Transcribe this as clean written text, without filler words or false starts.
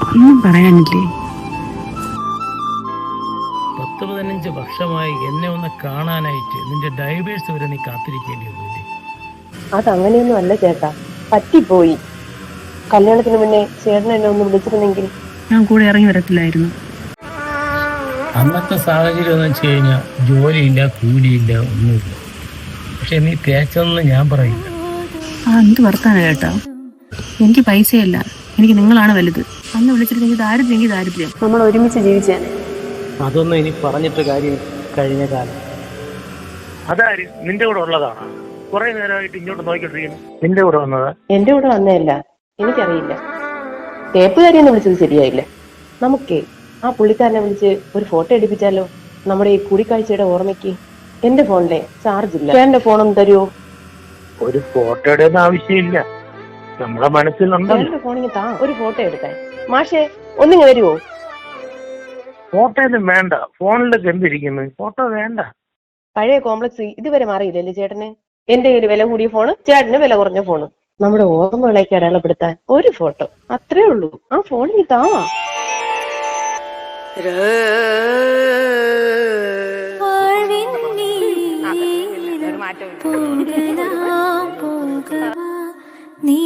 ഒന്നും പറയാനില്ലേ? 10-15 വർഷമായി എന്നെ ഒന്ന് കാണാനായിട്ട് നിന്റെ ഡൈവേഴ്സ് വരെ നീ കാത്തിരിക്കേണ്ടി വന്നില്ലേ? അതങ്ങനെയൊന്നും അല്ല ചേട്ടാ, പറ്റിപ്പോയി. കല്യാണത്തിന് മുന്നേ ചേട്ടൻ എന്നെ ഒന്ന് വിളിച്ചിരുന്നെങ്കിൽ ഞാൻ കൂടെ ഇറങ്ങി വരത്തില്ലായിരുന്നു. അന്നത്തെ സാഹചര്യം എന്ന് വെച്ച് കഴിഞ്ഞാൽ ജോലിയില്ല, കൂലിയില്ല, ഒന്നുമില്ല. പക്ഷെ നീ തേച്ചതെന്ന് ഞാൻ പറയില്ല. എന്ത് വർത്താനം കേട്ടാ? എനിക്ക് പൈസയല്ല, എനിക്ക് നിങ്ങളാണ് വലുത്. അന്ന് വിളിച്ചിരുന്നെങ്കിൽ ദാരിദ്ര്യം ദാരിദ്ര്യം. നമ്മൾ ഒരുമിച്ച് ജീവിച്ചേനെ. അതൊന്നും ഇനി പറഞ്ഞിട്ട് കാര്യം, കഴിഞ്ഞ കാലം. അതാര് നിന്റെ കൂടെ ഉള്ളതാണ്? കുറെ നേരമായിട്ട് ഇങ്ങോട്ട് നോക്കിക്കൊണ്ടിരിക്കുന്നു. നിന്റെ കൂടെ വന്നതാ? എന്റെ കൂടെ വന്നതല്ല, എനിക്കറിയില്ല. ടേപ്പുകാരിയെന്ന് വിളിച്ചത് ശരിയായില്ല. നമുക്കേ ആ പുള്ളിക്കാരനെ വിളിച്ച് ഒരു ഫോട്ടോ എടുപ്പിച്ചാലോ? നമ്മുടെ ഈ കൂടിക്കാഴ്ചയുടെ ഓർമ്മയ്ക്ക്. എന്റെ ഫോണിലെ ചാർജ് ഇല്ല. ചേട്ടന്റെ ഫോണൊന്നും തരുമോ? ഒരു ഫോട്ടോയുടെ ഒന്നും ആവശ്യമില്ല, നമ്മുടെ മനസ്സിലുണ്ടോ. ചേട്ടന്റെ ഫോണിൽ താ, ഒരു ഫോട്ടോ എടുക്കാൻ. മാഷേ ഒന്നിങ്ങ് വരുമോ? ഫോട്ടോ ഒന്നും വേണ്ട, ഫോണിലൊക്കെ എന്തിരിക്കുന്നു? ഫോട്ടോ വേണ്ട. പഴയ കോംപ്ലക്സ് ഇതുവരെ മാറിയില്ലല്ലേ ചേട്ടന്? എന്റെ കയ്യിൽ വില കൂടിയ ഫോണ്, ചേട്ടന് വില കുറഞ്ഞ ഫോണ്. നമ്മുടെ ഓർമ്മകളേക്ക് അടയാളപ്പെടുത്താൻ ഒരു ഫോട്ടോ, അത്രേ ഉള്ളൂ. ആ ഫോണിൽ താ. നീ